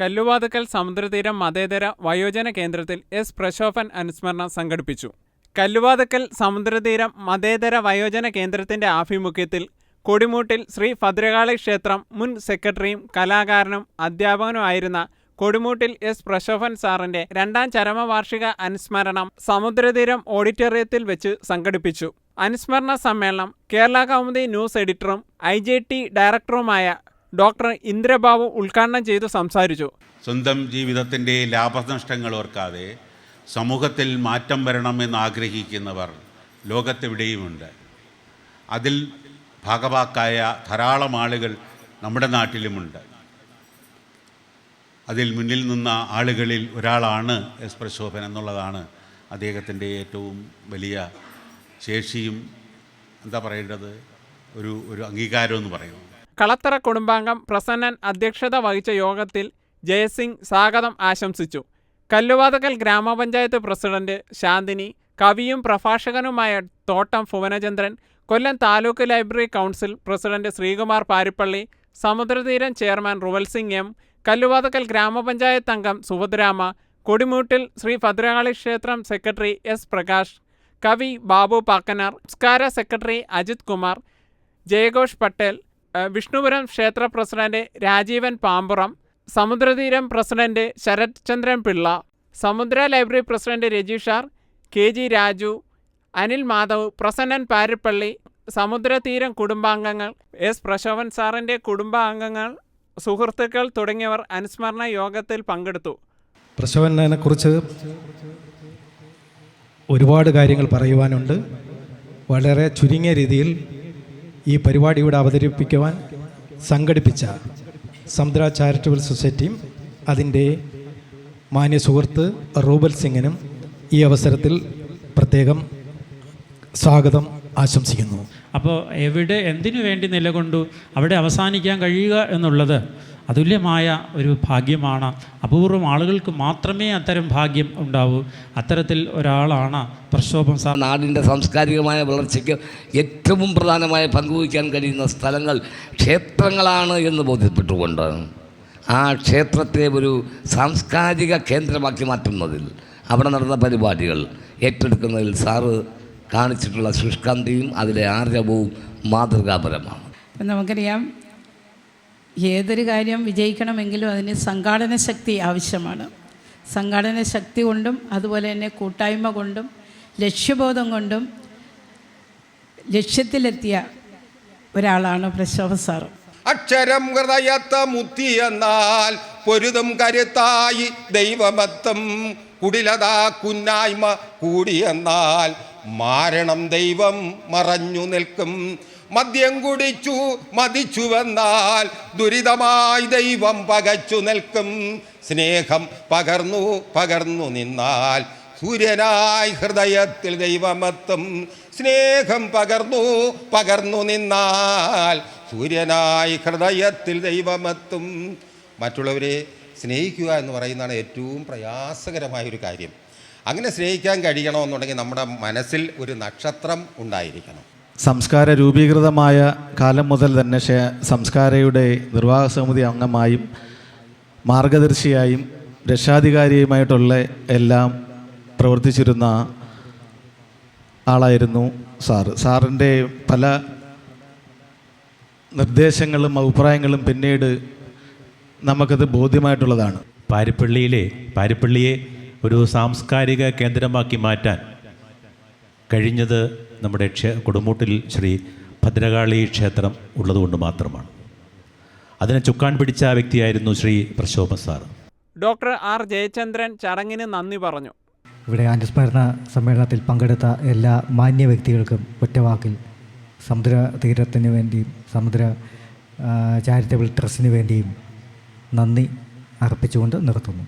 കല്ലുവാതുക്കൽ സമുദ്രതീരം മതേതര വയോജന കേന്ദ്രത്തിൽ എസ് പ്രശോഭൻ അനുസ്മരണം സംഘടിപ്പിച്ചു. കല്ലുവാതുക്കൽ സമുദ്രതീരം മതേതര വയോജന കേന്ദ്രത്തിന്റെ ആഭിമുഖ്യത്തിൽ കൊടിമൂട്ടിൽ ശ്രീ ഭദ്രകാളി ക്ഷേത്രം മുൻ സെക്രട്ടറിയും കലാകാരനും അധ്യാപകനുമായിരുന്ന കൊടിമൂട്ടിൽ എസ് പ്രശോഭൻ സാറിന്റെ 2ാം ചരമവാർഷിക അനുസ്മരണം സമുദ്രതീരം ഓഡിറ്റോറിയത്തിൽ വെച്ച് സംഘടിപ്പിച്ചു. അനുസ്മരണ സമ്മേളനം കേരള കൗമുദി ന്യൂസ് എഡിറ്ററും IJT ഡയറക്ടറുമായ ഡോക്ടർ ഇന്ദ്രബാബു ഉദ്ഘാടനം ചെയ്തു സംസാരിച്ചു. സ്വന്തം ജീവിതത്തിൻ്റെ ലാഭനഷ്ടങ്ങൾ ഓർക്കാതെ സമൂഹത്തിൽ മാറ്റം വരണമെന്ന് ആഗ്രഹിക്കുന്നവർ ലോകത്തെവിടെയുമുണ്ട്. അതിൽ ഭാഗവാക്കായ ധാരാളം ആളുകൾ നമ്മുടെ നാട്ടിലുമുണ്ട്. അതിൽ മുന്നിൽ നിന്ന ആളുകളിൽ ഒരാളാണ് എസ് പ്രശോഭൻ എന്നുള്ളതാണ് അദ്ദേഹത്തിൻ്റെ ഏറ്റവും വലിയ ശേഷിയും എന്താ പറയേണ്ടത് ഒരു അംഗീകാരം എന്ന് പറയുന്നത്. കളത്തറ കുടുംബാംഗം പ്രസന്നൻ അധ്യക്ഷത വഹിച്ച യോഗത്തിൽ ജയസിംഗ് സ്വാഗതം ആശംസിച്ചു. കല്ലുവാതുക്കൽ ഗ്രാമപഞ്ചായത്ത് പ്രസിഡന്റ് ശാന്തിനി, കവിയും പ്രഭാഷകനുമായ Thottam Bhuvanachandran, Kollam taluk library council president Sreekumar Paripally, Samudratheeram chairman Ruvalsingh M, Kalluvathukkal ഗ്രാമപഞ്ചായത്ത് അംഗം സുഭദ്രാമ, കൊടിമൂട്ടിൽ ശ്രീ ഭദ്രകാളി ക്ഷേത്രം സെക്രട്ടറി S പ്രകാശ്, കവി ബാബു പാക്കനാർ, സംസ്കാര സെക്രട്ടറി അജിത് കുമാർ, ജയഘോഷ് പട്ടേൽ, വിഷ്ണുപുരം ക്ഷേത്ര president Rajeevan Pampuram, Samudratheeram president Sarath Chandran Pillai, Samudra library president Rajishar, KG Raju, Anil Madhav, Prasannan Paripally, Samudratheeram കുടുംബാംഗങ്ങൾ, എസ് പ്രശോഭൻ സാറിൻ്റെ കുടുംബാംഗങ്ങൾ, സുഹൃത്തുക്കൾ തുടങ്ങിയവർ അനുസ്മരണ യോഗത്തിൽ പങ്കെടുത്തു. പ്രശോഭനെ കുറിച്ച് ഒരുപാട് കാര്യങ്ങൾ പറയുവാനുണ്ട്. വളരെ ചുരുങ്ങിയ രീതിയിൽ ഈ പരിപാടി ഇവിടെ അവതരിപ്പിക്കുവാൻ സംഘടിപ്പിച്ച സമുദ്ര ചാരിറ്റബിൾ സൊസൈറ്റിയും അതിൻ്റെ മാന്യ സുഹൃത്ത് റൂബൽ സിംഗിനും ഈ അവസരത്തിൽ പ്രത്യേകം സ്വാഗതം ആശംസിക്കുന്നു. അപ്പോൾ എവിടെ എന്തിനു വേണ്ടി നിലകൊണ്ടു അവിടെ അവസാനിക്കാൻ കഴിയുക എന്നുള്ളത് അതുല്യമായ ഒരു ഭാഗ്യമാണ്. അപൂർവം ആളുകൾക്ക് മാത്രമേ അത്തരം ഭാഗ്യം ഉണ്ടാവൂ. അത്തരത്തിൽ ഒരാളാണ് പ്രശോഭൻ സാർ. നാടിൻ്റെ സാംസ്കാരികമായ വളർച്ചയ്ക്ക് ഏറ്റവും പ്രധാനമായ പങ്കുവഹിക്കാൻ കഴിയുന്ന സ്ഥലങ്ങൾ ക്ഷേത്രങ്ങളാണ് എന്ന് ബോധ്യപ്പെട്ടുകൊണ്ട് ആ ക്ഷേത്രത്തെ ഒരു സാംസ്കാരിക കേന്ദ്രമാക്കി മാറ്റുന്നതിൽ അവിടെ നടന്ന പരിപാടികൾ ഏറ്റെടുക്കുന്നതിൽ സാറ് കാണിച്ചിട്ടുള്ള ശുഷ്കാന്തിയും അതിലെ ആർജവവും മാതൃകാപരമാണ്. നമുക്കറിയാം, ഏതൊരു കാര്യം വിജയിക്കണമെങ്കിലും അതിന് സംഘാടന ശക്തി ആവശ്യമാണ്. സംഘാടന ശക്തി കൊണ്ടും അതുപോലെ തന്നെ കൂട്ടായ്മ കൊണ്ടും ലക്ഷ്യബോധം കൊണ്ടും ലക്ഷ്യത്തിലെത്തിയ ഒരാളാണ് പ്രശോഭൻ സാർ. അക്ഷരം ഹൃദയത്ത മുത്തിയെന്നാൽ പൊരുതും കരുത്തായി ദൈവമത്തം, കുടിലതാ കുന്നായ്മ കൂടിയെന്നാൽ മാരണം ദൈവം മറഞ്ഞു നിൽക്കും, മദ്യം കുടിച്ചു മതിച്ചുവെന്നാൽ ദുരിതമായി ദൈവം പകച്ചു നിൽക്കും, സ്നേഹം പകർന്നു പകർന്നു നിന്നാൽ സൂര്യനായി ഹൃദയത്തിൽ ദൈവമെത്തും, സ്നേഹം പകർന്നു പകർന്നു നിന്നാൽ സൂര്യനായി ഹൃദയത്തിൽ ദൈവമെത്തും. മറ്റുള്ളവരെ സ്നേഹിക്കുക എന്ന് പറയുന്നതാണ് ഏറ്റവും പ്രയാസകരമായൊരു കാര്യം. അങ്ങനെ സ്നേഹിക്കാൻ കഴിയണമെന്നുണ്ടെങ്കിൽ നമ്മുടെ മനസ്സിൽ ഒരു നക്ഷത്രം ഉണ്ടായിരിക്കണം. സംസ്കാര രൂപീകൃതമായ കാലം മുതൽ തന്നെ സംസ്കാരയുടെ നിർവാഹക സമിതി അംഗമായും മാർഗദർശിയായും രക്ഷാധികാരിയുമായിട്ടുള്ള എല്ലാം പ്രവർത്തിച്ചിരുന്ന ആളായിരുന്നു സാറിൻ്റെ പല നിർദ്ദേശങ്ങളും അഭിപ്രായങ്ങളും പിന്നീട് നമുക്കത് ബോധ്യമായിട്ടുള്ളതാണ്. പാരിപ്പള്ളിയെ ഒരു സാംസ്കാരിക കേന്ദ്രമാക്കി മാറ്റാൻ കഴിഞ്ഞത് നമ്മുടെ കൊടുമൂട്ടിൽ ശ്രീ ഭദ്രകാളി ക്ഷേത്രം ഉള്ളതുകൊണ്ട് മാത്രമാണ്. അതിനെ ചുക്കാൻ പിടിച്ച വ്യക്തിയായിരുന്നു Shri Prashobhan sir. Doctor R Jayachandran ചടങ്ങിന് നന്ദി പറഞ്ഞു. ഇവിടെ അനുസ്മരണ സമ്മേളനത്തിൽ പങ്കെടുത്ത എല്ലാ മാന്യ വ്യക്തികൾക്കും ഒറ്റവാക്കിൽ സമുദ്ര തീരത്തിന് വേണ്ടിയും സമുദ്ര ചാരിറ്റബിൾ ട്രസ്റ്റിന് വേണ്ടിയും നന്ദി അർപ്പിച്ചുകൊണ്ട് നിർത്തുന്നു.